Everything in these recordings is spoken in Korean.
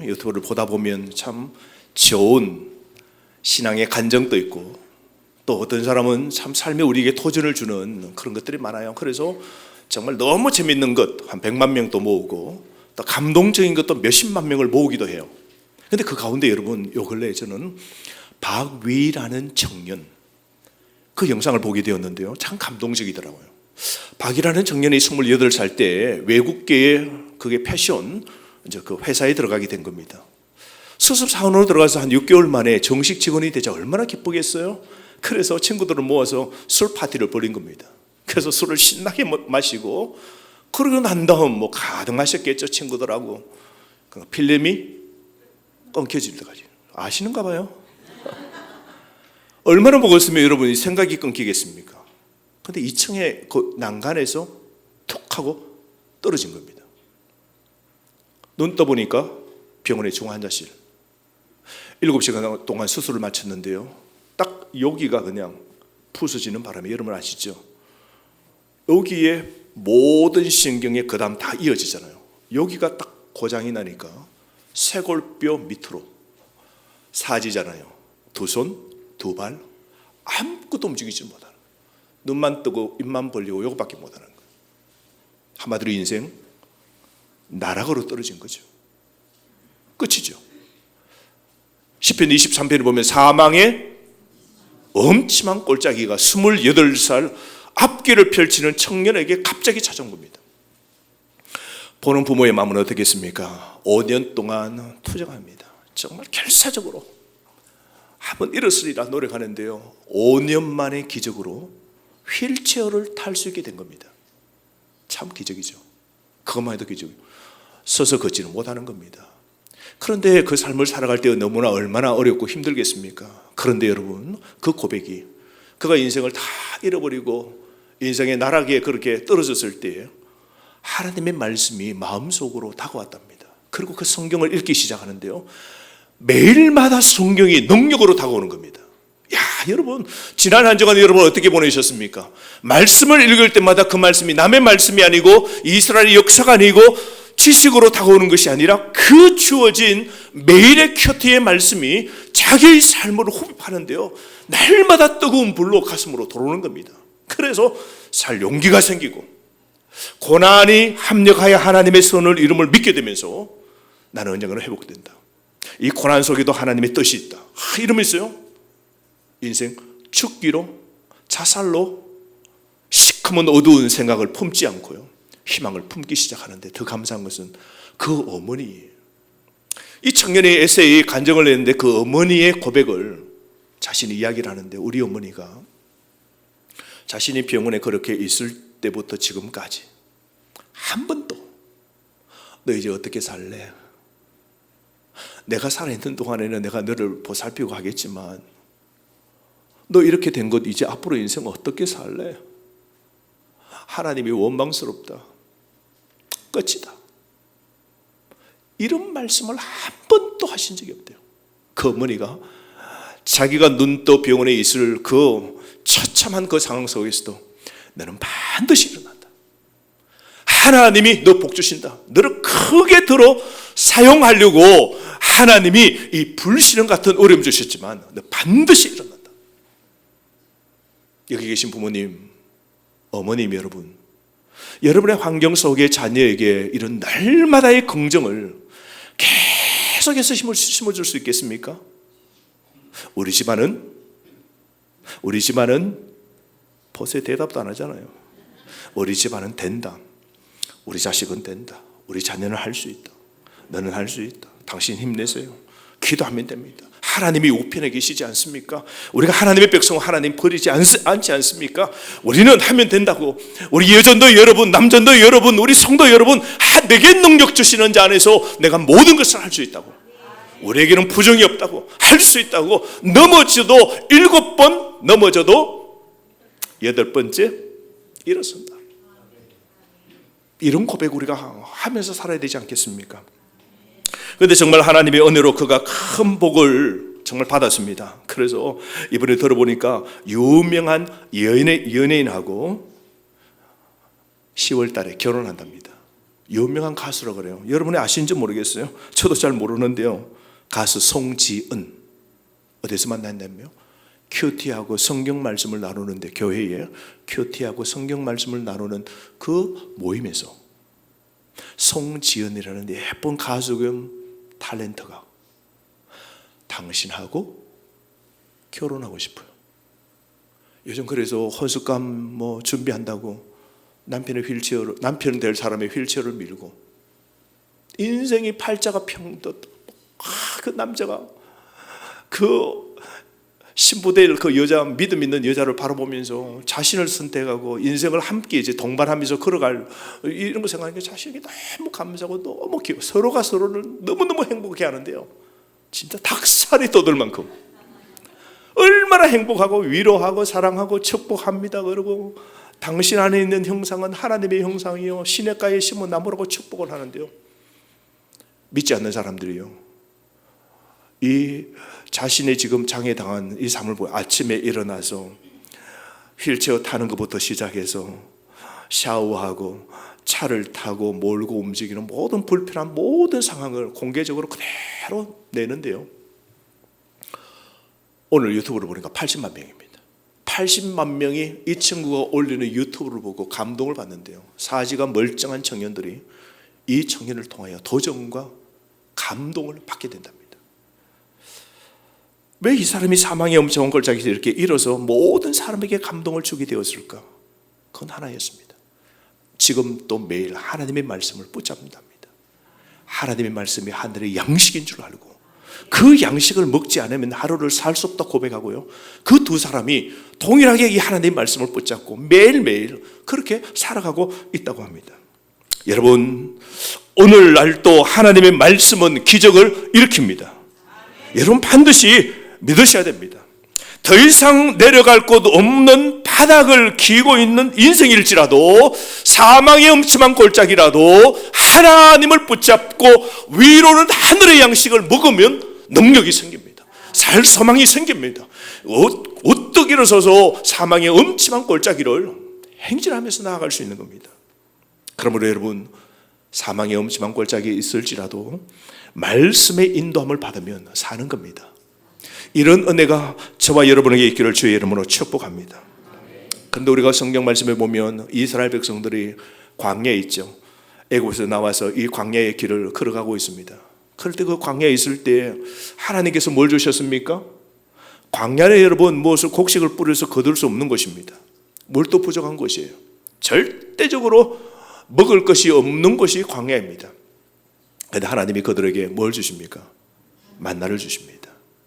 유튜브를 보다 보면 참 좋은 신앙의 간정도 있고, 또 어떤 사람은 참 삶에 우리에게 도전을 주는 그런 것들이 많아요. 그래서 정말 너무 재밌는 것 한 100만 명도 모으고, 또 감동적인 것도 몇십만 명을 모으기도 해요. 근데 그 가운데 여러분, 요 근래에 저는 박위라는 청년, 그 영상을 보게 되었는데요, 참 감동적이더라고요. 박이라는 청년이 28살 때 외국계의 그게 패션 이제 그 회사에 들어가게 된 겁니다. 수습 사원으로 들어가서 한 6개월 만에 정식 직원이 되자 얼마나 기쁘겠어요? 그래서 친구들을 모아서 술 파티를 벌인 겁니다. 그래서 술을 신나게 마시고, 그러고 난 다음 뭐 가득 마셨겠죠, 친구들하고. 필름이 끊겨질 때까지. 아시는가 봐요. 얼마나 먹었으면 여러분이 생각이 끊기겠습니까? 근데 2층에 그 난간에서 툭 하고 떨어진 겁니다. 눈 떠보니까 병원의 중환자실. 7시간 동안 수술을 마쳤는데요, 딱 여기가 그냥 부서지는 바람에, 여러분 아시죠? 여기에 모든 신경이 그 다음 다 이어지잖아요. 여기가 딱 고장이 나니까 쇄골뼈 밑으로 사지잖아요. 두 손, 두 발, 아무것도 움직이지 못하는, 눈만 뜨고 입만 벌리고 이거밖에 못하는 거예요. 한마디로 인생 나락으로 떨어진 거죠. 끝이죠. 시편 23편을 보면 사망의 엄침한 꼴짜기가 28살 앞길을 펼치는 청년에게 갑자기 찾아온 겁니다. 보는 부모의 마음은 어떻겠습니까? 5년 동안 투정합니다. 정말 결사적으로 한번 일어서리라 노력하는데요, 5년 만에 기적으로 휠체어를 탈 수 있게 된 겁니다. 참 기적이죠. 그것만 해도 기적이에요. 서서 걷지는 못하는 겁니다. 그런데 그 삶을 살아갈 때 너무나 얼마나 어렵고 힘들겠습니까? 그런데 여러분, 그 고백이, 그가 인생을 다 잃어버리고 인생의 나락에 그렇게 떨어졌을 때 하나님의 말씀이 마음속으로 다가왔답니다. 그리고 그 성경을 읽기 시작하는데요, 매일마다 성경이 능력으로 다가오는 겁니다. 야, 여러분, 지난 한 주간 여러분 어떻게 보내셨습니까? 말씀을 읽을 때마다 그 말씀이 남의 말씀이 아니고 이스라엘의 역사가 아니고 지식으로 다가오는 것이 아니라 그 주어진 매일의 큐티의 말씀이 자기의 삶으로 흡입하는데요, 날마다 뜨거운 불로 가슴으로 들어오는 겁니다. 그래서 살 용기가 생기고, 고난이 합력하여 하나님의 선을 이름을 믿게 되면서 나는 언젠가는 회복된다. 이 고난 속에도 하나님의 뜻이 있다. 이러면서요, 인생 죽기로, 자살로 시커먼 어두운 생각을 품지 않고요, 희망을 품기 시작하는데, 더 감사한 것은 그 어머니예요. 이 청년이 에세이 간증을 했는데 그 어머니의 고백을 자신이 이야기를 하는데, 우리 어머니가 자신이 병원에 그렇게 있을 때부터 지금까지 한 번도 너 이제 어떻게 살래? 내가 살아있는 동안에는 내가 너를 보살피고 하겠지만 너 이렇게 된 것 이제 앞으로 인생 어떻게 살래? 하나님이 원망스럽다. 끝이다. 이런 말씀을 한 번도 하신 적이 없대요. 그 어머니가 자기가 눈떠 병원에 있을 그 처참한 그 상황 속에서도 너는 반드시 일어난다. 하나님이 너 복 주신다. 너를 크게 들어 사용하려고 하나님이 이 불신앙 같은 어려움 주셨지만 너 반드시 일어난다. 여기 계신 부모님, 어머님 여러분, 여러분의 환경 속의 자녀에게 이런 날마다의 긍정을 계속해서 심어줄 수 있겠습니까? 우리 집안은 보세 대답도 안 하잖아요. 우리 집안은 된다. 우리 자식은 된다. 우리 자녀는 할 수 있다. 너는 할 수 있다. 당신 힘내세요. 기도하면 됩니다. 하나님이 우편에 계시지 않습니까? 우리가 하나님의 백성은 하나님 버리지 않지 않습니까? 우리는 하면 된다고. 우리 여전도 여러분, 남전도 여러분, 우리 성도 여러분, 내게 능력 주시는 자 안에서 내가 모든 것을 할 수 있다고. 우리에게는 부정이 없다고. 할 수 있다고. 넘어져도 7번 넘어져도 8번째 일어선다. 이런 고백 우리가 하면서 살아야 되지 않겠습니까? 그런데 정말 하나님의 은혜로 그가 큰 복을 정말 받았습니다. 그래서 이번에 들어보니까 유명한 연예인하고 10월 달에 결혼한답니다. 유명한 가수라 그래요. 여러분이 아시는지 모르겠어요. 저도 잘 모르는데요. 가수 송지은. 어디서 만났냐면요, 큐티하고 성경 말씀을 나누는데, 교회에 큐티하고 성경 말씀을 나누는 그 모임에서 송지은이라는 예쁜 가수 겸 탤런트가 당신하고 결혼하고 싶어요. 요즘 그래서 혼수감 뭐 준비한다고 남편 될 사람의 휠체어를 밀고 인생이 팔자가 평떴. 그 남자가 그 신부될 그 여자, 믿음 있는 여자를 바라보면서 자신을 선택하고 인생을 함께 이제 동반하면서 걸어갈 이런 거 생각하니까 자신이 너무 감사하고 너무 귀여워. 서로가 서로를 너무너무 행복해 하는데요, 진짜 닭살이 돋을 만큼 얼마나 행복하고 위로하고 사랑하고 축복합니다. 그러고 당신 안에 있는 형상은 하나님의 형상이요, 시냇가에 심은 나무라고 축복을 하는데요, 믿지 않는 사람들이요, 이 자신의 지금 장애당한 이 삶을 보고 아침에 일어나서 휠체어 타는 것부터 시작해서 샤워하고 차를 타고 몰고 움직이는 모든 불편한 모든 상황을 공개적으로 그대로 내는데요, 오늘 유튜브를 보니까 80만 명입니다. 80만 명이 이 친구가 올리는 유튜브를 보고 감동을 받는데요, 사지가 멀쩡한 청년들이 이 청년을 통하여 도전과 감동을 받게 된답니다. 왜 이 사람이 사망의 엄청난 골짜기에서 이렇게 일어서 모든 사람에게 감동을 주게 되었을까? 그건 하나였습니다. 지금 또 매일 하나님의 말씀을 붙잡는답니다. 하나님의 말씀이 하늘의 양식인 줄 알고 그 양식을 먹지 않으면 하루를 살 수 없다 고백하고요, 그 두 사람이 동일하게 이 하나님의 말씀을 붙잡고 매일매일 그렇게 살아가고 있다고 합니다. 여러분, 오늘날 또 하나님의 말씀은 기적을 일으킵니다. 여러분 반드시 믿으셔야 됩니다. 더 이상 내려갈 곳 없는 바닥을 기고 있는 인생일지라도, 사망의 엄침한 골짜기라도 하나님을 붙잡고 위로는 하늘의 양식을 먹으면 능력이 생깁니다. 살 소망이 생깁니다. 우뚝 일어서서 사망의 엄침한 골짜기를 행진하면서 나아갈 수 있는 겁니다. 그러므로 여러분, 사망의 엄침한 골짜기에 있을지라도 말씀의 인도함을 받으면 사는 겁니다. 이런 은혜가 저와 여러분에게 있기를 주의 이름으로 축복합니다. 그런데 우리가 성경 말씀에 보면 이스라엘 백성들이 광야에 있죠. 애굽에서 나와서 이 광야의 길을 걸어가고 있습니다. 그럴 때 그 광야에 있을 때 하나님께서 뭘 주셨습니까? 광야에 여러분 무엇을 곡식을 뿌려서 거둘 수 없는 것입니다. 물도 부족한 것이에요. 절대적으로 먹을 것이 없는 것이 광야입니다. 그런데 하나님이 그들에게 뭘 주십니까? 만나를 주십니다.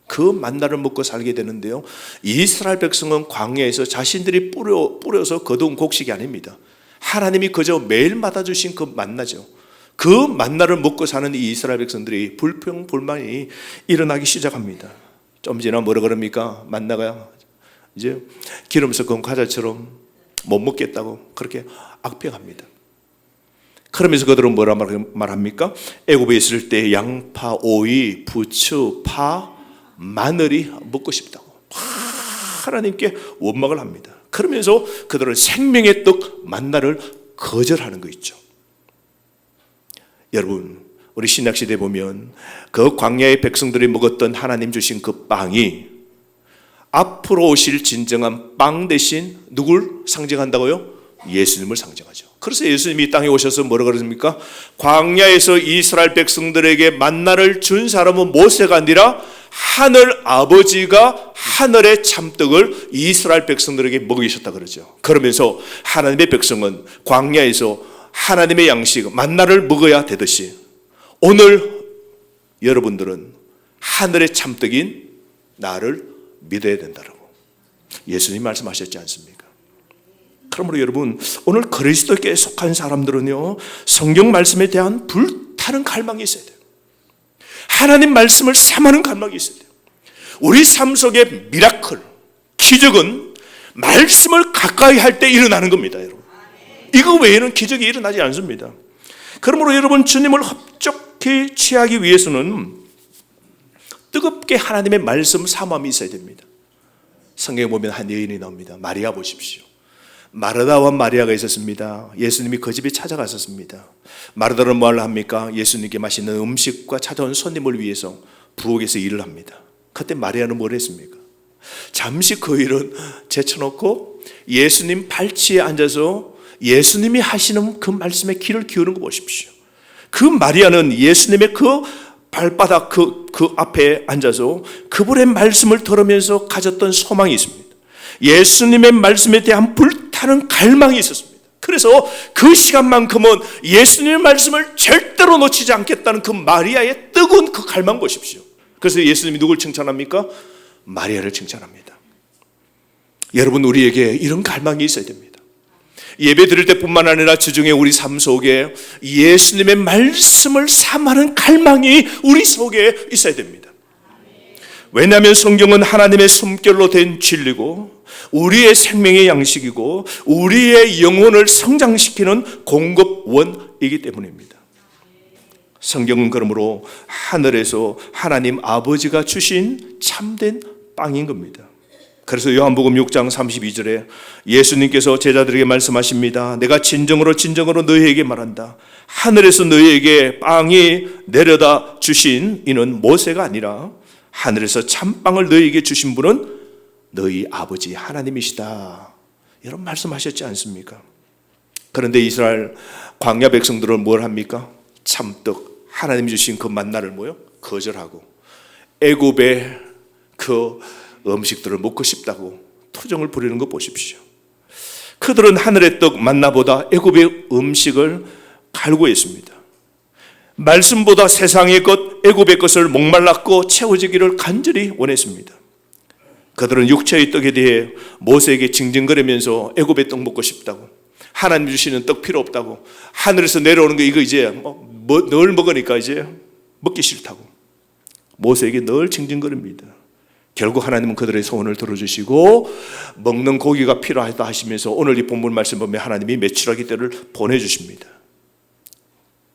그 만나를 먹고 살게 되는데요, 이스라엘 백성은 광야에서 자신들이 뿌려서 거둔 곡식이 아닙니다. 하나님이 그저 매일마다 주신 그 만나죠. 그 만나를 먹고 사는 이 이스라엘 백성들이 불평불만이 일어나기 시작합니다. 좀 지나 뭐라 그럽니까? 만나가 이제 기름 섞은 과자처럼 못 먹겠다고 그렇게 악평합니다. 그러면서 그들은 뭐라 말합니까? 애굽에 있을 때 양파, 오이, 부추, 파, 마늘이 먹고 싶다고 하나님께 원망을 합니다. 그러면서 그들은 생명의 떡 만나를 거절하는 거 있죠. 여러분, 우리 신약시대에 보면 그 광야의 백성들이 먹었던 하나님 주신 그 빵이 앞으로 오실 진정한 빵 대신 누굴 상징한다고요? 예수님을 상징하죠. 그래서 예수님이 이 땅에 오셔서 뭐라 그러십니까? 광야에서 이스라엘 백성들에게 만나를 준 사람은 모세가 아니라 하늘 아버지가 하늘의 참떡을 이스라엘 백성들에게 먹이셨다 그러죠. 그러면서 하나님의 백성은 광야에서 하나님의 양식 만나를 먹어야 되듯이 오늘 여러분들은 하늘의 참떡인 나를 믿어야 된다고 예수님 말씀하셨지 않습니까? 그러므로 여러분, 오늘 그리스도께 속한 사람들은요, 성경 말씀에 대한 불타는 갈망이 있어야 돼요. 하나님 말씀을 삼하는 갈망이 있어야 돼요. 우리 삶 속의 미라클, 기적은 말씀을 가까이 할 때 일어나는 겁니다, 여러분. 이거 외에는 기적이 일어나지 않습니다. 그러므로 여러분, 주님을 흡족히 취하기 위해서는 뜨겁게 하나님의 말씀 삼함이 있어야 됩니다. 성경에 보면 한 여인이 나옵니다. 마리아 보십시오. 마르다와 마리아가 있었습니다. 예수님이 그 집에 찾아갔었습니다. 마르다는 뭘 합니까? 예수님께 맛있는 음식과 찾아온 손님을 위해서 부엌에서 일을 합니다. 그때 마리아는 뭘 했습니까? 잠시 그 일은 제쳐놓고 예수님 발치에 앉아서 예수님이 하시는 그 말씀에 귀를 기울이는 거 보십시오. 그 마리아는 예수님의 그 발바닥 그 앞에 앉아서 그분의 말씀을 들으면서 가졌던 소망이 있습니다. 예수님의 말씀에 대한 불타는 갈망이 있었습니다. 그래서 그 시간만큼은 예수님의 말씀을 절대로 놓치지 않겠다는 그 마리아의 뜨거운 그 갈망 보십시오. 그래서 예수님이 누굴 칭찬합니까? 마리아를 칭찬합니다. 여러분, 우리에게 이런 갈망이 있어야 됩니다. 예배 드릴 때뿐만 아니라 주중에 우리 삶 속에 예수님의 말씀을 삼하는 갈망이 우리 속에 있어야 됩니다. 왜냐하면 성경은 하나님의 숨결로 된 진리고 우리의 생명의 양식이고 우리의 영혼을 성장시키는 공급원이기 때문입니다. 성경은 그러므로 하늘에서 하나님 아버지가 주신 참된 빵인 겁니다. 그래서 요한복음 6장 32절에 예수님께서 제자들에게 말씀하십니다. 내가 진정으로 너희에게 말한다. 하늘에서 너희에게 빵이 내려다 주신 이는 모세가 아니라 하늘에서 참빵을 너희에게 주신 분은 너희 아버지 하나님이시다. 이런 말씀하셨지 않습니까? 그런데 이스라엘 광야 백성들은 뭘 합니까? 참떡, 하나님이 주신 그 만나를 거절하고 애굽의 그 음식들을 먹고 싶다고 투정을 부리는 거 보십시오. 그들은 하늘의 떡 만나보다 애굽의 음식을 갈구했습니다. 말씀보다 세상의 것, 애굽의 것을 목말랐고 채워지기를 간절히 원했습니다. 그들은 육체의 떡에 대해 모세에게 징징거리면서 애굽의 떡 먹고 싶다고, 하나님 주시는 떡 필요 없다고, 하늘에서 내려오는 거 이거 이제 늘 먹으니까 이제 먹기 싫다고 모세에게 늘 징징거립니다. 결국 하나님은 그들의 소원을 들어주시고 먹는 고기가 필요하다 하시면서 오늘 이 본문 말씀 보면 하나님이 메추라기 떼를 보내주십니다.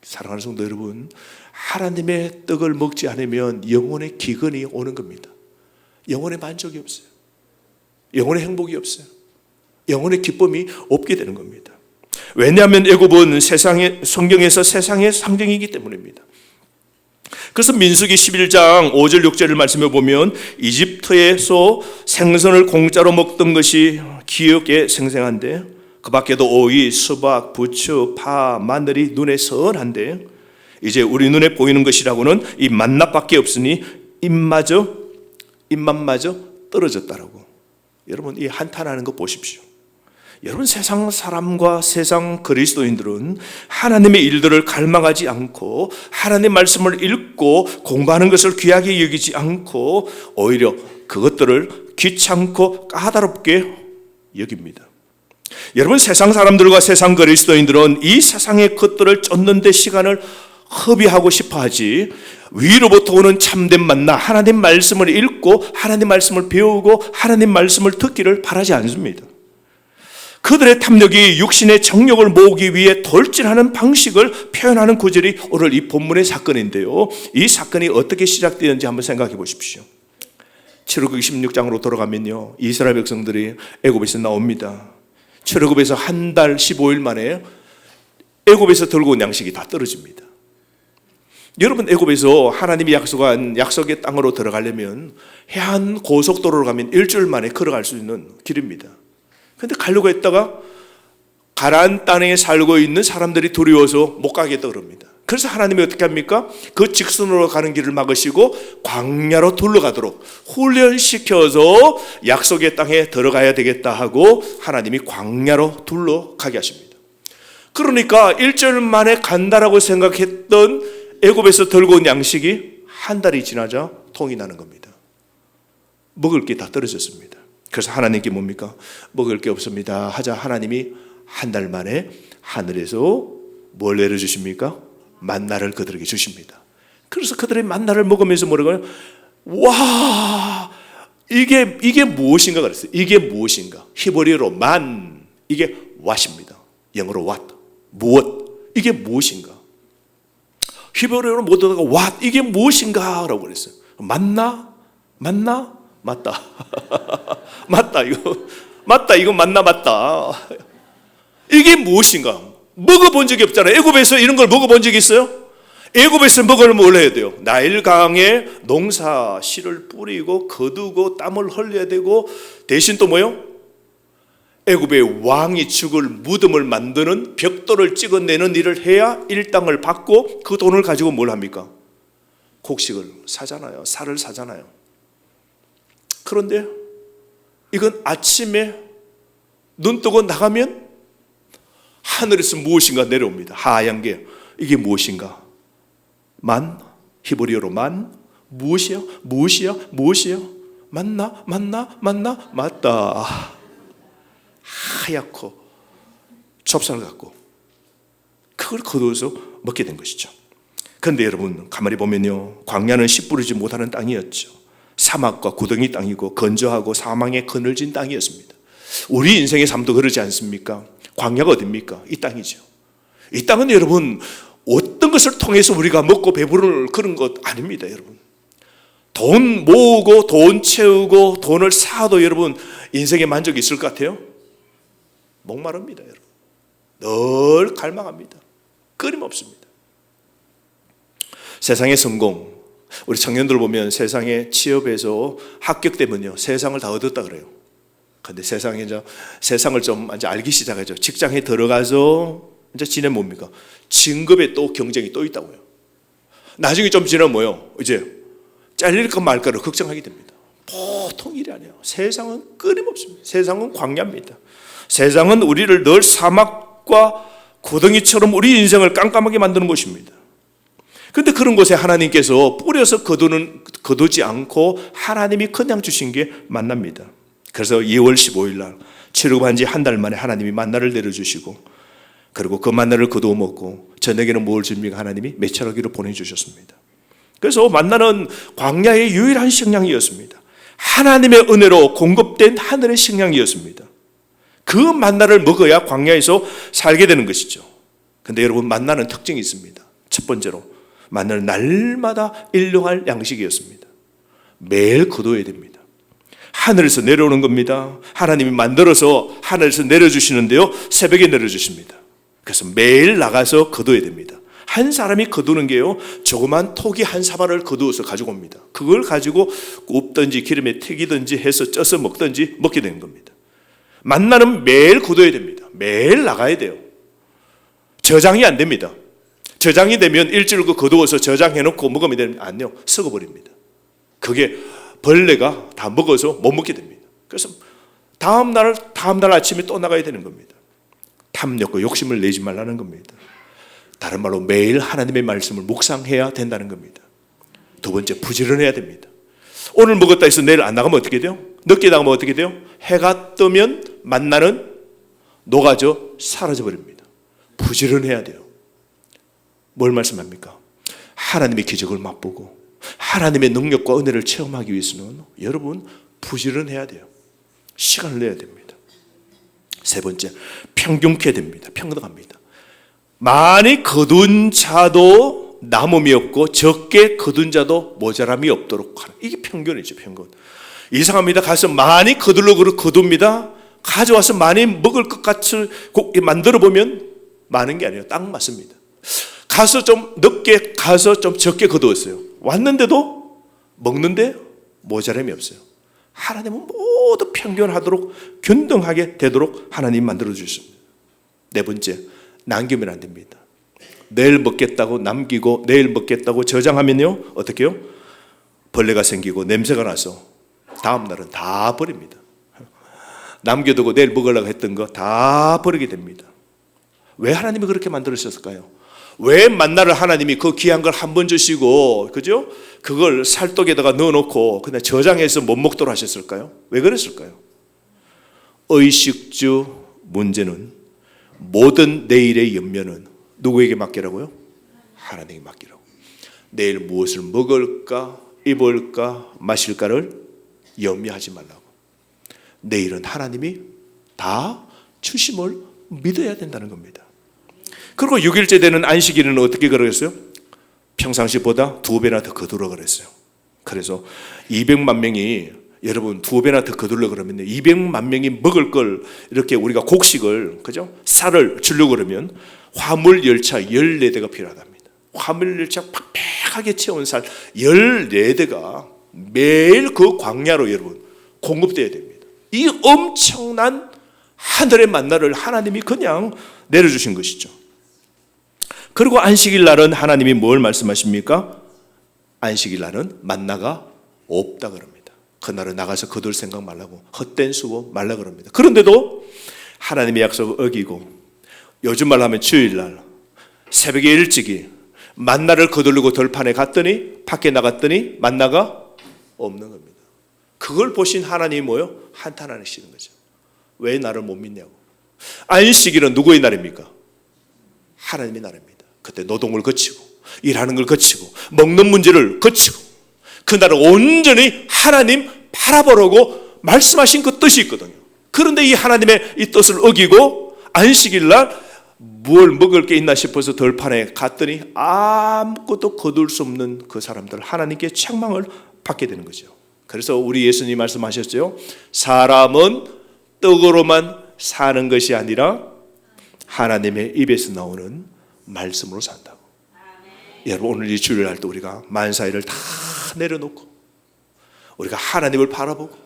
사랑하는 성도 여러분, 하나님의 떡을 먹지 않으면 영혼의 기근이 오는 겁니다. 영혼의 만족이 없어요. 영혼의 행복이 없어요. 영혼의 기쁨이 없게 되는 겁니다. 왜냐하면 애굽은 성경에서 세상의 상징이기 때문입니다. 그래서 민수기 11장 5절 6절을 말씀해 보면 이집트에서 생선을 공짜로 먹던 것이 기억에 생생한데 그 밖에도 오이, 수박, 부추, 파, 마늘이 눈에 선한데 이제 우리 눈에 보이는 것이라고는 이 만나밖에 없으니 입맛마저 떨어졌다라고. 여러분, 이 한탄하는 거 보십시오. 여러분, 세상 사람과 세상 그리스도인들은 하나님의 일들을 갈망하지 않고 하나님의 말씀을 읽고 공부하는 것을 귀하게 여기지 않고 오히려 그것들을 귀찮고 까다롭게 여깁니다. 여러분, 세상 사람들과 세상 그리스도인들은 이 세상의 것들을 쫓는 데 시간을 허비하고 싶어 하지 위로부터 오는 참된 만나 하나님 말씀을 읽고 하나님 말씀을 배우고 하나님 말씀을 듣기를 바라지 않습니다. 그들의 탐욕이 육신의 정욕을 모으기 위해 돌진하는 방식을 표현하는 구절이 오늘 이 본문의 사건인데요. 이 사건이 어떻게 시작되었는지 한번 생각해 보십시오. 출애굽기 16장으로 돌아가면요, 이스라엘 백성들이 애굽에서 나옵니다. 출애굽에서 한 달 15일 만에 애굽에서 들고 온 양식이 다 떨어집니다. 여러분, 애굽에서 하나님이 약속한 약속의 땅으로 들어가려면 해안 고속도로로 가면 일주일 만에 걸어갈 수 있는 길입니다. 그런데 가려고 했다가 가나안 땅에 살고 있는 사람들이 두려워서 못 가겠다 그럽니다. 그래서 하나님이 어떻게 합니까? 그 직선으로 가는 길을 막으시고 광야로 둘러가도록 훈련시켜서 약속의 땅에 들어가야 되겠다 하고 하나님이 광야로 둘러가게 하십니다. 그러니까 일주일 만에 간다라고 생각했던 애굽에서 들고 온 양식이 한 달이 지나자 통이 나는 겁니다. 먹을 게 다 떨어졌습니다. 그래서 하나님께 뭡니까? 먹을 게 없습니다 하자 하나님이 한 달 만에 하늘에서 뭘 내려주십니까? 만나를 그들에게 주십니다. 그래서 그들의 만나를 먹으면서 뭐라고요? 와, 이게 무엇인가 그랬어요. 이게 무엇인가? 히브리어로 만, 이게 왓입니다. 영어로 what, 무엇, 이게 무엇인가? 히브리어로 못하다가 왓, 이게 무엇인가? 라고 그랬어요. 맞나? 맞다. 맞다, 이거. 맞다, 이건 맞나 맞다. 이게 무엇인가? 먹어본 적이 없잖아요. 애굽에서 이런 걸 먹어본 적이 있어요? 애굽에서 먹으려면 뭘 해야 돼요? 나일강에 농사 씨를 뿌리고 거두고 땀을 흘려야 되고, 대신 또 뭐요? 애굽의 왕이 죽을 무덤을 만드는 벽돌을 찍어내는 일을 해야 일당을 받고, 그 돈을 가지고 뭘 합니까? 곡식을 사잖아요. 살을 사잖아요. 그런데 이건 아침에 눈 뜨고 나가면 하늘에서 무엇인가 내려옵니다. 하얀 게. 이게 무엇인가? 만, 히브리어로 만. 무엇이야? 무엇이야? 무엇이야? 맞나? 맞나? 맞나? 맞다. 하얗고 좁쌀 같고, 그걸 거두어서 먹게 된 것이죠. 그런데 여러분 가만히 보면요, 광야는 씨 뿌리지 못하는 땅이었죠. 사막과 구덩이 땅이고 건조하고 사망에 그늘진 땅이었습니다. 우리 인생의 삶도 그러지 않습니까? 광야가 어딥니까? 이 땅이죠. 이 땅은 여러분 어떤 것을 통해서 우리가 먹고 배부를 그런 것 아닙니다. 여러분, 돈 모으고 돈 채우고 돈을 쌓아도 여러분 인생에 만족이 있을 것 같아요? 목마릅니다. 여러분, 늘 갈망합니다. 끊임없습니다. 세상의 성공, 우리 청년들 보면 세상에 취업해서 합격되면요 세상을 다 얻었다 그래요. 근데 세상을 좀 이제 알기 시작하죠. 직장에 들어가서 이제 지내 뭡니까? 진급에 또 경쟁이 또 있다고요. 나중에 좀 지나면 뭐요? 이제 잘릴까 말까를 걱정하게 됩니다. 보통 일이 아니에요. 세상은 끊임없습니다. 세상은 광야입니다. 세상은 우리를 늘 사막과 고덩이처럼 우리 인생을 깜깜하게 만드는 곳입니다. 그런데 그런 곳에 하나님께서 뿌려서 거두지 않고 하나님이 그냥 주신 게 만납니다. 그래서 2월 15일 날 출애굽한 지 한 달 만에 하나님이 만나를 내려주시고, 그리고 그 만나를 거두어 먹고 저녁에는 뭘 줍니까? 하나님이 메추라기로 보내주셨습니다. 그래서 만나는 광야의 유일한 식량이었습니다. 하나님의 은혜로 공급된 하늘의 식량이었습니다. 그 만나를 먹어야 광야에서 살게 되는 것이죠. 그런데 여러분, 만나는 특징이 있습니다. 첫 번째로 만나는 날마다 일용할 양식이었습니다. 매일 거둬야 됩니다. 하늘에서 내려오는 겁니다. 하나님이 만들어서 하늘에서 내려주시는데요, 새벽에 내려주십니다. 그래서 매일 나가서 거둬야 됩니다. 한 사람이 거두는 게요, 조그만 토기 한 사발을 거두어서 가지고 옵니다. 그걸 가지고 굽든지 기름에 튀기든지 해서 쪄서 먹든지 먹게 되는 겁니다. 만나는 매일 거둬야 됩니다. 매일 나가야 돼요. 저장이 안 됩니다. 저장이 되면 일주일 거두어서 저장해놓고 먹으면 되는 게 아니요, 썩어버립니다. 그게 벌레가 다 먹어서 못 먹게 됩니다. 그래서 다음날 아침에 또 나가야 되는 겁니다. 탐욕과 욕심을 내지 말라는 겁니다. 다른 말로 매일 하나님의 말씀을 묵상해야 된다는 겁니다. 두 번째, 부지런해야 됩니다. 오늘 먹었다 해서 내일 안 나가면 어떻게 돼요? 늦게 나가면 어떻게 돼요? 해가 뜨면 만나는 녹아져 사라져버립니다. 부지런해야 돼요. 뭘 말씀합니까? 하나님의 기적을 맛보고 하나님의 능력과 은혜를 체험하기 위해서는 여러분 부지런해야 돼요. 시간을 내야 됩니다. 세 번째, 평균케 됩니다. 평등합니다. 많이 거둔 자도 남음이 없고 적게 거둔 자도 모자람이 없도록 하는, 이게 평균이죠. 평균. 이상합니다. 가서 많이 거두려고 거둡니다. 가져와서 많이 먹을 것 같이 만들어 보면 많은 게 아니에요. 딱 맞습니다. 가서 좀 늦게 가서 좀 적게 거두었어요. 왔는데도 먹는데 모자람이 없어요. 하나님은 모두 평균하도록 균등하게 되도록 하나님 만들어 주셨습니다. 네 번째, 남기면 안 됩니다. 내일 먹겠다고 남기고 내일 먹겠다고 저장하면요 어떻게 해요? 벌레가 생기고 냄새가 나서 다음 날은 다 버립니다. 남겨두고 내일 먹으려고 했던 거 다 버리게 됩니다. 왜 하나님이 그렇게 만들으셨을까요? 왜 만나를 하나님이 그 귀한 걸 한 번 주시고, 그죠? 그걸 살독에다가 넣어놓고 그냥 저장해서 못 먹도록 하셨을까요? 왜 그랬을까요? 의식주 문제는, 모든 내일의 연면은 누구에게 맡기라고요? 하나님에게 맡기라고. 내일 무엇을 먹을까, 입을까, 마실까를 염려하지 말라고. 내일은 하나님이 다 주심을 믿어야 된다는 겁니다. 그리고 6일째 되는 안식일은 어떻게 그러겠어요? 평상시보다 2배나 더 거두라 그랬어요. 그래서 200만 명이 여러분 2배나 더 거둘러 그러면 200만 명이 먹을 걸 이렇게 우리가 곡식을, 그죠? 쌀을 주려고 그러면 화물 열차 14대가 필요하답니다. 화물 열차 팍팍하게 채운 쌀 14대가 매일 그 광야로 여러분 공급돼야 됩니다. 이 엄청난 하늘의 만나를 하나님이 그냥 내려주신 것이죠. 그리고 안식일 날은 하나님이 뭘 말씀하십니까? 안식일 날은 만나가 없다 그럽니다. 그날은 나가서 거둘 생각 말라고, 헛된 수고 말라 그럽니다. 그런데도 하나님의 약속을 어기고 요즘 말로 하면 주일날 새벽에 일찍이 만나를 거두려고 들판에 갔더니, 밖에 나갔더니 만나가 없는 겁니다. 그걸 보신 하나님이 뭐요? 한탄하시는 거죠. 왜 나를 못 믿냐고. 안식일은 누구의 날입니까? 하나님의 날입니다. 그때 노동을 거치고 일하는 걸 거치고 먹는 문제를 거치고 그날은 온전히 하나님 바라보라고 말씀하신 그 뜻이 있거든요. 그런데 이 하나님의 이 뜻을 어기고 안식일 날 뭘 먹을 게 있나 싶어서 들판에 갔더니 아무것도 거둘 수 없는 그 사람들, 하나님께 책망을 받게 되는 거죠. 그래서 우리 예수님 말씀하셨죠. 사람은 떡으로만 사는 것이 아니라 하나님의 입에서 나오는 말씀으로 산다고. 여러분 오늘 이 주일날 또 우리가 만사일을 다 내려놓고 우리가 하나님을 바라보고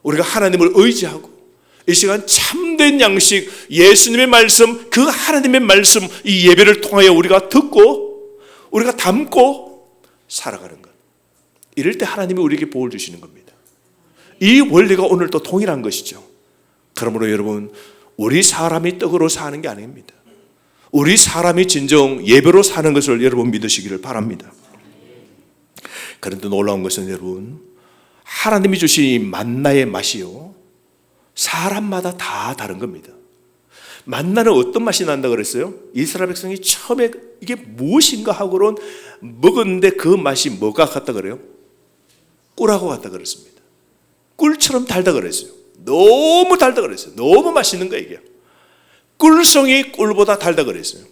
우리가 하나님을 의지하고 이 시간 참된 양식, 예수님의 말씀, 그 하나님의 말씀, 이 예배를 통하여 우리가 듣고 우리가 담고 살아가는 것, 이럴 때 하나님이 우리에게 복을 주시는 겁니다. 이 원리가 오늘 또 동일한 것이죠. 그러므로 여러분, 우리 사람이 떡으로 사는 게 아닙니다. 우리 사람이 진정 예배로 사는 것을 여러분 믿으시기를 바랍니다. 그런데 놀라운 것은 여러분, 하나님이 주신 이 만나의 맛이요, 사람마다 다 다른 겁니다. 만나는 어떤 맛이 난다 그랬어요? 이스라엘 백성이 처음에 이게 무엇인가 하고는 먹었는데 그 맛이 뭐가 같다 그래요? 꿀하고 같다 그랬습니다. 꿀처럼 달다 그랬어요. 너무 달다 그랬어요. 너무 맛있는 거예요 이게. 꿀송이 꿀보다 달다 그랬어요.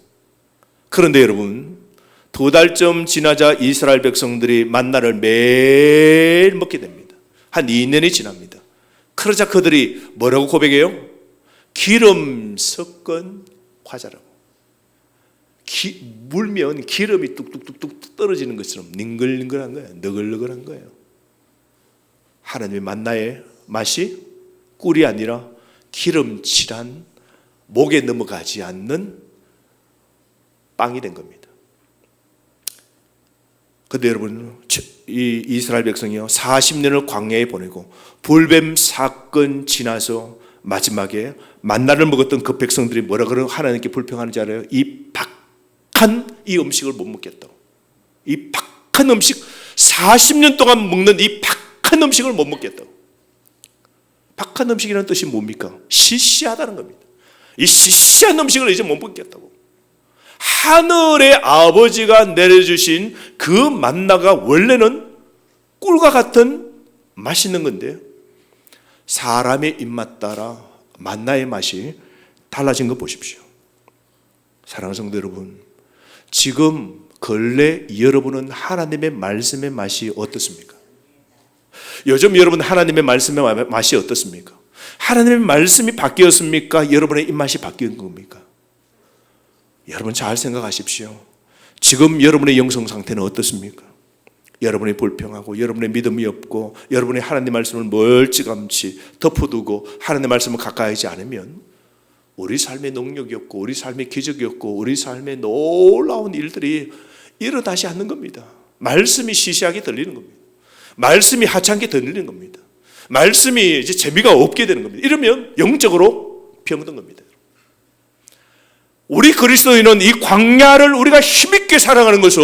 그런데 여러분, 2달쯤 지나자 이스라엘 백성들이 만나를 매일 먹게 됩니다. 한 2년이 지납니다. 그러자 그들이 뭐라고 고백해요? 기름 섞은 과자라고. 물면 기름이 뚝뚝뚝뚝 떨어지는 것처럼 닝글닝글한 거예요. 너글너글한 거예요. 하나님의 만나의 맛이 꿀이 아니라 기름칠한, 목에 넘어가지 않는 빵이 된 겁니다. 그런데 여러분, 이 이스라엘 백성이요 40년을 광야에 보내고 불뱀 사건 지나서 마지막에 만나를 먹었던 그 백성들이 뭐라 그러고 하나님께 불평하는지 알아요? 이 박한 이 음식을 못 먹겠다고. 이 박한 음식, 40년 동안 먹는 이 박한 음식을 못 먹겠다고. 박한 음식이라는 뜻이 뭡니까? 시시하다는 겁니다. 이 시시한 음식을 이제 못 먹겠다고. 하늘의 아버지가 내려주신 그 만나가 원래는 꿀과 같은 맛있는 건데요, 사람의 입맛 따라 만나의 맛이 달라진 거 보십시오. 사랑하는 성도 여러분, 지금 근래 여러분은 하나님의 말씀의 맛이 어떻습니까? 요즘 여러분 하나님의 말씀의 맛이 어떻습니까? 하나님의 말씀이 바뀌었습니까? 여러분의 입맛이 바뀐 겁니까? 여러분 잘 생각하십시오. 지금 여러분의 영성 상태는 어떻습니까? 여러분이 불평하고 여러분의 믿음이 없고 여러분의 하나님 말씀을 멀찌감치 덮어두고 하나님 말씀을 가까이 하지 않으면 우리 삶의 능력이 없고 우리 삶의 기적이 없고 우리 삶의 놀라운 일들이 일어나지 않는 겁니다. 말씀이 시시하게 들리는 겁니다. 말씀이 하찮게 들리는 겁니다. 말씀이 이제 재미가 없게 되는 겁니다. 이러면 영적으로 병든 겁니다. 우리 그리스도인은 이 광야를 우리가 힘있게 살아가는 것은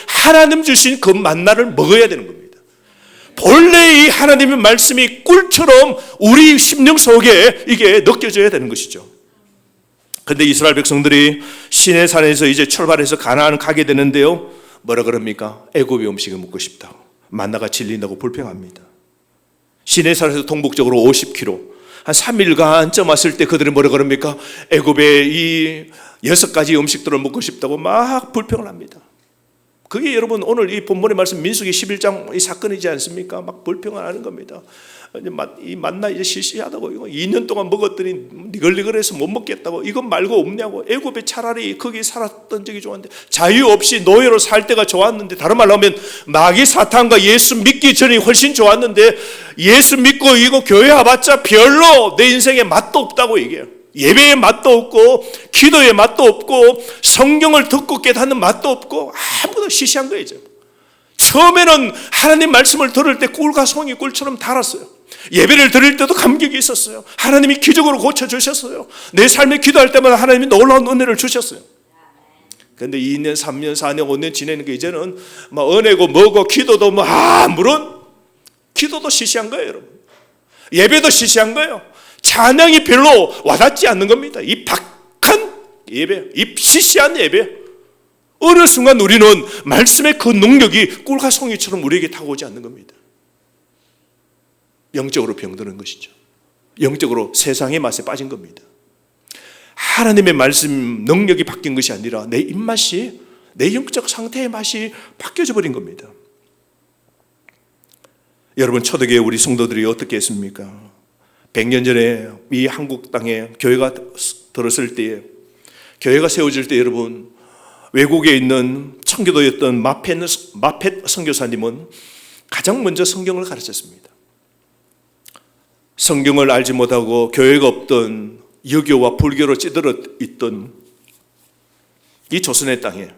하나님 주신 그 만나를 먹어야 되는 겁니다. 본래 이 하나님의 말씀이 꿀처럼 우리 심령 속에 이게 느껴져야 되는 것이죠. 그런데 이스라엘 백성들이 시내산에서 이제 출발해서 가나안을 가게 되는데요, 뭐라 그럽니까? 애굽의 음식을 먹고 싶다고, 만나가 질린다고 불평합니다. 시내산에서 동북쪽으로 50km, 한 3일간 점 왔을 때 그들이 뭐라 그럽니까? 애굽의 이 6가지 음식들을 먹고 싶다고 막 불평을 합니다. 그게 여러분 오늘 이 본문의 말씀 민수기 11장 이 사건이지 않습니까? 막 불평을 하는 겁니다. 이 만나 이제 시시하다고, 이거 2년 동안 먹었더니 니글니글해서 못 먹겠다고, 이것 말고 없냐고. 애굽에 차라리 거기 살았던 적이 좋았는데, 자유 없이 노예로 살 때가 좋았는데, 다른 말로 하면 마귀 사탄과 예수 믿기 전이 훨씬 좋았는데, 예수 믿고 이거 교회 와봤자 별로 내 인생에 맛도 없다고 얘기해요. 예배의 맛도 없고 기도의 맛도 없고 성경을 듣고 깨닫는 맛도 없고 아무도 시시한 거예요. 처음에는 하나님 말씀을 들을 때 꿀과 송이 꿀처럼 달았어요. 예배를 드릴 때도 감격이 있었어요. 하나님이 기적으로 고쳐주셨어요. 내 삶에 기도할 때마다 하나님이 놀라운 은혜를 주셨어요. 그런데 2년, 3년, 4년, 5년 지내는 게 이제는 막 은혜고 뭐고 기도도 뭐 아무런, 기도도 시시한 거예요, 여러분. 예배도 시시한 거예요. 찬양이 별로 와닿지 않는 겁니다. 이 박한 예배, 이 시시한 예배. 어느 순간 우리는 말씀의 그 능력이 꿀과 송이처럼 우리에게 다가오지 않는 겁니다. 영적으로 병드는 것이죠. 영적으로 세상의 맛에 빠진 겁니다. 하나님의 말씀 능력이 바뀐 것이 아니라 내 입맛이, 내 영적 상태의 맛이 바뀌어져 버린 겁니다. 여러분, 초대교회 우리 성도들이 어떻게 했습니까? 100년 전에 이 한국 땅에 교회가 들었을 때에, 교회가 세워질 때 여러분, 외국에 있는 청교도였던 마펫 선교사님은 가장 먼저 성경을 가르쳤습니다. 성경을 알지 못하고 교회가 없던 여교와 불교로 찌들어 있던 이 조선의 땅에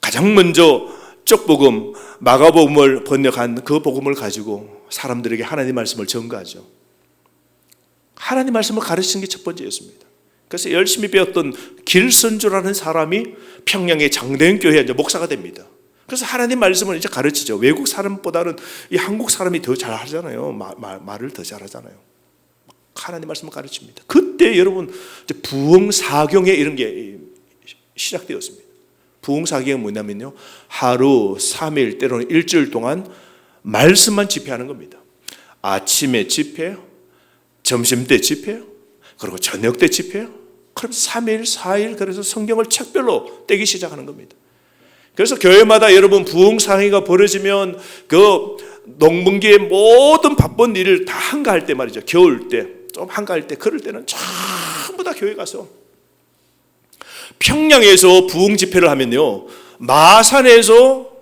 가장 먼저 쪽복음, 마가복음을 번역한 그 복음을 가지고 사람들에게 하나님 말씀을 전가하죠. 하나님 말씀을 가르치는 게 첫 번째였습니다. 그래서 열심히 배웠던 길선주라는 사람이 평양의 장대현 교회에 이제 목사가 됩니다. 그래서 하나님 말씀을 이제 가르치죠. 외국 사람보다는 이 한국 사람이 더 잘하잖아요. 말을 더 잘하잖아요. 하나님 말씀을 가르칩니다. 그때 여러분 이제 부흥사경에 이런 게 시작되었습니다. 부흥사경은 뭐냐면요, 하루 3일 때로는 일주일 동안 말씀만 집회하는 겁니다. 아침에 집회, 점심때 집회, 그리고 저녁때 집회. 그럼 3일, 4일 그래서 성경을 책별로 떼기 시작하는 겁니다. 그래서 교회마다 여러분 부흥상회가 벌어지면 그 농번기의 모든 바쁜 일을 다 한가할 때 말이죠. 겨울 때, 좀 한가할 때, 그럴 때는 전부 다 교회 가서, 평양에서 부흥 집회를 하면요, 마산에서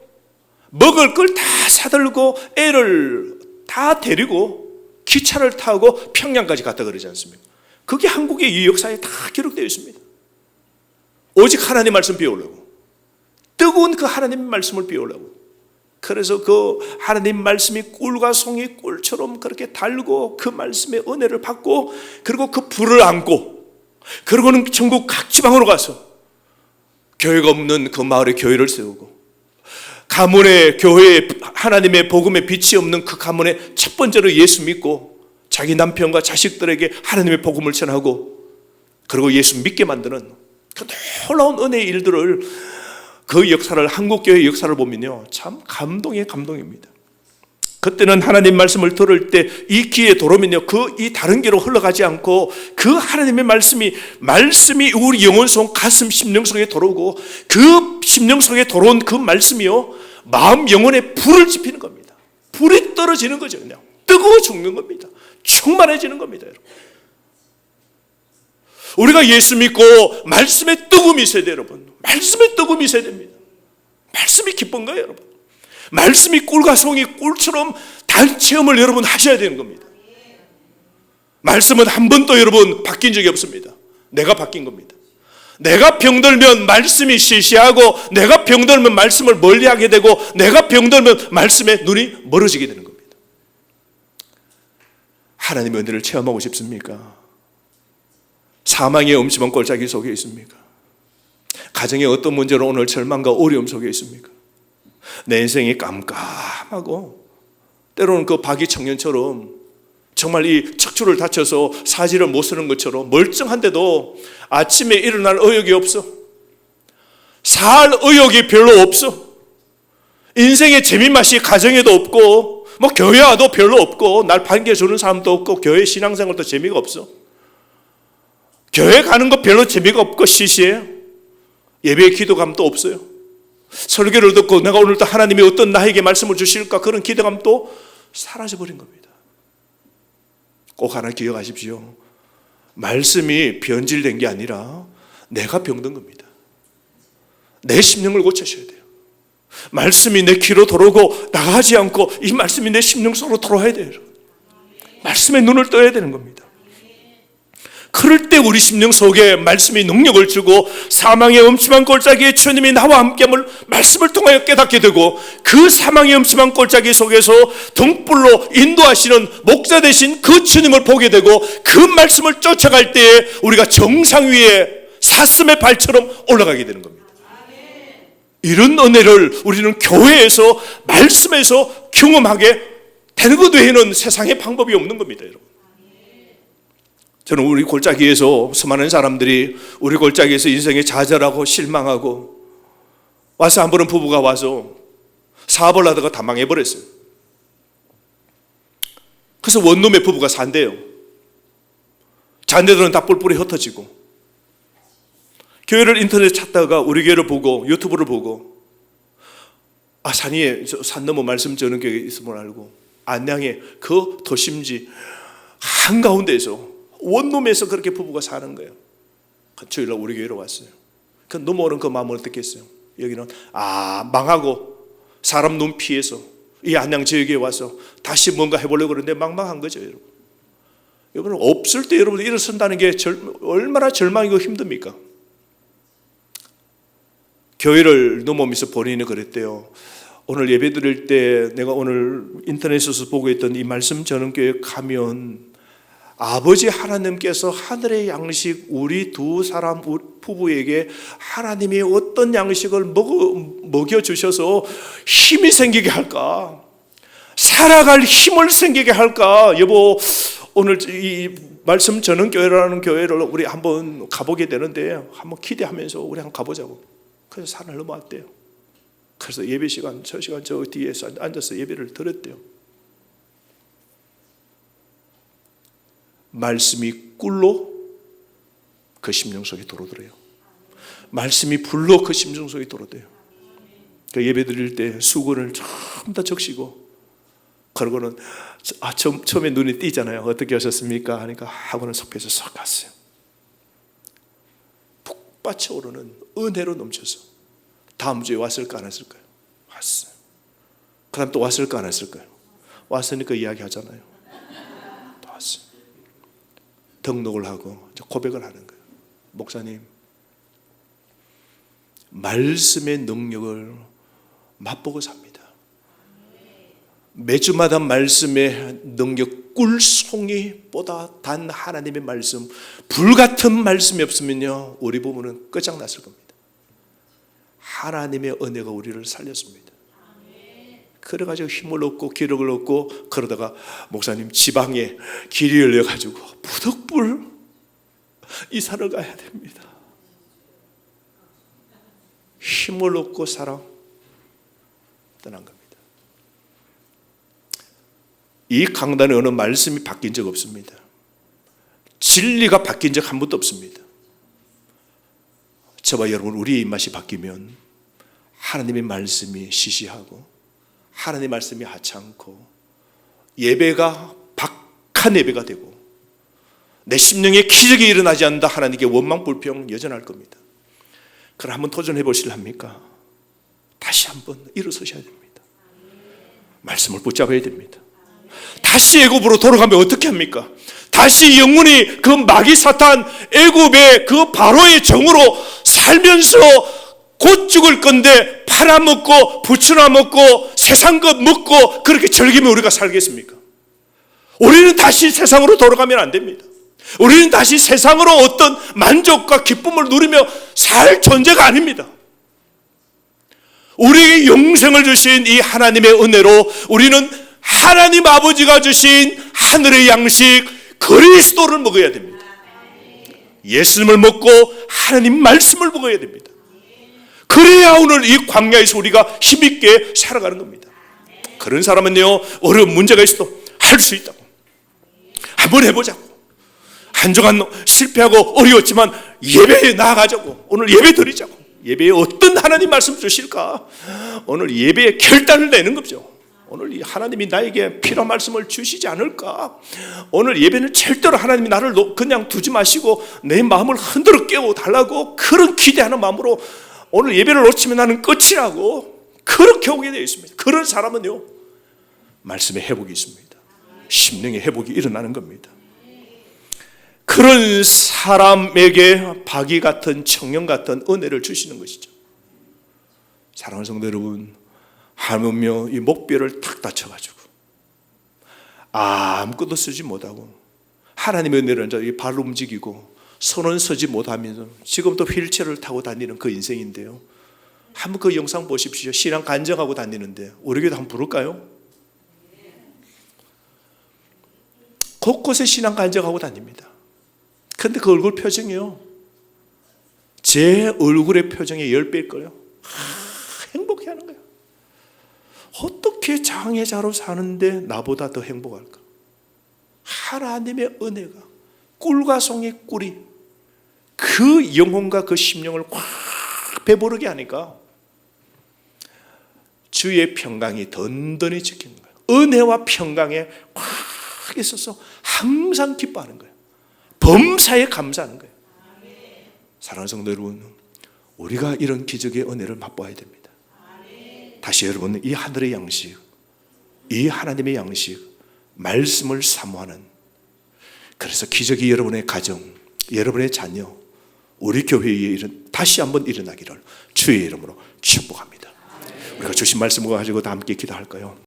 먹을 걸 다 사들고 애를 다 데리고 기차를 타고 평양까지 갔다 그러지 않습니까? 그게 한국의 이 역사에 다 기록되어 있습니다. 오직 하나님 말씀 배우려고, 뜨거운 그 하나님 말씀을 배우려고. 그래서 그 하나님 말씀이 꿀과 송이 꿀처럼 그렇게 달고 그 말씀의 은혜를 받고, 그리고 그 불을 안고, 그리고는 전국 각 지방으로 가서 교회가 없는 그 마을에 교회를 세우고, 가문의 교회에 하나님의 복음의 빛이 없는 그 가문에 첫 번째로 예수 믿고 자기 남편과 자식들에게 하나님의 복음을 전하고, 그리고 예수 믿게 만드는 그 놀라운 은혜의 일들을, 그 역사를, 한국교회의 역사를 보면요, 참 감동의 감동입니다. 그때는 하나님 말씀을 들을 때 이 귀에 들어오면요, 이 다른 귀로 흘러가지 않고 그 하나님의 말씀이 우리 영혼 속, 가슴, 심령 속에 들어오고, 그 심령 속에 들어온 그 말씀이요, 마음 영혼에 불을 지피는 겁니다. 불이 떨어지는 거죠. 그냥 뜨거워 죽는 겁니다. 충만해지는 겁니다, 여러분. 우리가 예수 믿고 말씀의 뜨거움이 있어야 돼요, 여러분. 말씀의 뜨거움이 있어야 됩니다. 말씀이 기쁜 거예요, 여러분. 말씀이 꿀과 송이 꿀처럼 달 체험을 여러분 하셔야 되는 겁니다. 말씀은 한 번도 여러분 바뀐 적이 없습니다. 내가 바뀐 겁니다. 내가 병들면 말씀이 시시하고, 내가 병들면 말씀을 멀리하게 되고, 내가 병들면 말씀에 눈이 멀어지게 되는 겁니다. 하나님의 은혜를 체험하고 싶습니까? 사망의 음침한 골짜기 속에 있습니까? 가정의 어떤 문제로 오늘 절망과 어려움 속에 있습니까? 내 인생이 깜깜하고, 때로는 그 박이 청년처럼 정말 이 척추를 다쳐서 사지를 못 쓰는 것처럼 멀쩡한데도 아침에 일어날 의욕이 없어. 살 의욕이 별로 없어. 인생의 재미맛이 가정에도 없고, 뭐 교회 와도 별로 없고, 날 반겨주는 사람도 없고, 교회 신앙생활도 재미가 없어. 교회 가는 거 별로 재미가 없고 시시해요. 예배의 기도감도 없어요. 설교를 듣고 내가 오늘 또 하나님이 어떤 나에게 말씀을 주실까, 그런 기대감도 사라져버린 겁니다. 꼭 하나 기억하십시오. 말씀이 변질된 게 아니라 내가 병든 겁니다. 내 심령을 고치셔야 돼요. 말씀이 내 귀로 들어오고 나가지 않고 이 말씀이 내 심령 속으로 들어와야 돼요. 말씀에 눈을 떠야 되는 겁니다. 그럴 때 우리 심령 속에 말씀이 능력을 주고 사망의 엄침한 골짜기에 주님이 나와 함께함을 말씀을 통하여 깨닫게 되고, 그 사망의 엄침한 골짜기 속에서 등불로 인도하시는 목자 되신 그 주님을 보게 되고, 그 말씀을 쫓아갈 때에 우리가 정상 위에 사슴의 발처럼 올라가게 되는 겁니다. 이런 은혜를 우리는 교회에서, 말씀에서 경험하게 되는 것 외에는 세상에 방법이 없는 겁니다, 여러분. 저는 우리 골짜기에서 수많은 사람들이 우리 골짜기에서 인생에 좌절하고 실망하고 와서, 한 번은 부부가 와서 사업을 하다가 다 망해버렸어요. 그래서 원룸에 부부가 산대요. 자녀들은 다 뿔뿔이 흩어지고, 교회를 인터넷 찾다가 우리 교회를 보고 유튜브를 보고, 산 위에, 산 넘어 말씀 전는 교회 있음을 알고 안양의 그 도심지 한가운데에서 원룸에서 그렇게 부부가 사는 거예요. 주일날 우리 교회로 왔어요. 그 넘어오는 그 마음을 어떻게 했어요? 여기는 망하고 사람 눈 피해서 이 안양 지역에 와서 다시 뭔가 해보려고 그러는데 망망한 거죠, 여러분. 여러분, 없을 때 여러분 일어선다는 게 얼마나 절망이고 힘듭니까? 교회를 넘어오면서 본인이 그랬대요. 오늘 예배 드릴 때 내가 오늘 인터넷에서 보고 있던 이 말씀 전원교회 가면 아버지 하나님께서 하늘의 양식 우리 두 사람 부부에게 하나님이 어떤 양식을 먹여주셔서 힘이 생기게 할까, 살아갈 힘을 생기게 할까. 여보, 오늘 이 말씀 전원교회라는 교회를 우리 한번 가보게 되는데 한번 기대하면서 우리 한번 가보자고. 그래서 산을 넘어왔대요. 그래서 예배 시간, 저 시간 저 뒤에서 앉아서 예배를 드렸대요. 말씀이 꿀로 그 심령 속에 들어오더래요. 말씀이 불로 그 심령 속에 들어오대요. 그 예배 드릴 때 수건을 전부 다 적시고, 그러고는 처음에 눈이 띄잖아요. 어떻게 하셨습니까? 하니까 하고는 속에서 쏙 갔어요. 북받쳐 오르는 은혜로 넘쳐서 다음 주에 왔을까 안 왔을까요? 왔어요. 그 다음 또 왔을까 안 왔을까요? 왔으니까 이야기 하잖아요. 또 왔어요. 등록을 하고 고백을 하는 거예요. 목사님, 말씀의 능력을 맛보고 삽니다. 매주마다 말씀의 능력, 꿀송이보다 단 하나님의 말씀, 불같은 말씀이 없으면요 우리 부부는 끝장났을 겁니다. 하나님의 은혜가 우리를 살렸습니다. 그래가지고 힘을 얻고 기력을 얻고, 그러다가 목사님 지방에 길이 열려가지고 부득불 이사를 가야 됩니다. 힘을 얻고 사랑 떠난 겁니다. 이 강단에 어느 말씀이 바뀐 적 없습니다. 진리가 바뀐 적 한 번도 없습니다. 저와 여러분, 우리의 입맛이 바뀌면 하나님의 말씀이 시시하고 하나님의 말씀이 하찮고 예배가 박한 예배가 되고 내 심령에 기적이 일어나지 않는다 하나님께 원망 불평 여전할 겁니다. 그럼 한번 도전해 보실랍니까? 다시 한번 일어서셔야 됩니다. 말씀을 붙잡아야 됩니다. 다시 애굽으로 돌아가면 어떻게 합니까? 다시 영혼이 그 마귀 사탄 애굽의 그 바로의 정으로 살면서 곧 죽을 건데 팔아먹고 부추나먹고 세상 것 먹고 그렇게 즐기면 우리가 살겠습니까? 우리는 다시 세상으로 돌아가면 안 됩니다. 우리는 다시 세상으로 어떤 만족과 기쁨을 누리며 살 존재가 아닙니다. 우리에게 영생을 주신 이 하나님의 은혜로 우리는 하나님 아버지가 주신 하늘의 양식 그리스도를 먹어야 됩니다. 예수님을 먹고 하나님 말씀을 먹어야 됩니다. 그래야 오늘 이 광야에서 우리가 힘있게 살아가는 겁니다. 그런 사람은요, 어려운 문제가 있어도 할 수 있다고, 한번 해보자고, 한 주간 실패하고 어려웠지만 예배에 나아가자고, 오늘 예배 드리자고, 예배에 어떤 하나님 말씀 주실까? 오늘 예배에 결단을 내는 거죠. 오늘 이 하나님이 나에게 필요한 말씀을 주시지 않을까? 오늘 예배는 절대로 하나님이 나를 그냥 두지 마시고 내 마음을 흔들어 깨워달라고 그런 기대하는 마음으로 오늘 예배를 놓치면 나는 끝이라고 그렇게 오게 되어 있습니다. 그런 사람은요, 말씀의 회복이 있습니다. 심령의 회복이 일어나는 겁니다. 그런 사람에게 박이 같은 청년 같은 은혜를 주시는 것이죠. 사랑하는 성도 여러분, 하물며 이 목뼈를 탁 다쳐가지고 아무것도 쓰지 못하고 하나님의 은혜를 이제 발로 움직이고 손은 서지 못하면서 지금도 휠체어를 타고 다니는 그 인생인데요. 한번 그 영상 보십시오. 신앙 간증하고 다니는데 우리 교회도 한번 부를까요? 곳곳에 신앙 간증하고 다닙니다. 근데 그 얼굴 표정이요, 제 얼굴의 표정의 10배일 거예요. 행복해하는 거예요. 어떻게 장애자로 사는데 나보다 더 행복할까? 하나님의 은혜가 꿀과 송의 꿀이 그 영혼과 그 심령을 확 배부르게 하니까 주의 평강이 든든히 지키는 거예요. 은혜와 평강에 확 있어서 항상 기뻐하는 거예요. 범사에 감사하는 거예요. 사랑하는 성도 여러분, 우리가 이런 기적의 은혜를 맛보아야 됩니다. 다시 여러분, 이 하늘의 양식, 이 하나님의 양식, 말씀을 사모하는, 그래서 기적이 여러분의 가정, 여러분의 자녀, 우리 교회에 다시 한번 일어나기를 주의 이름으로 축복합니다. 우리가 주신 말씀을 가지고 다 함께 기도할까요?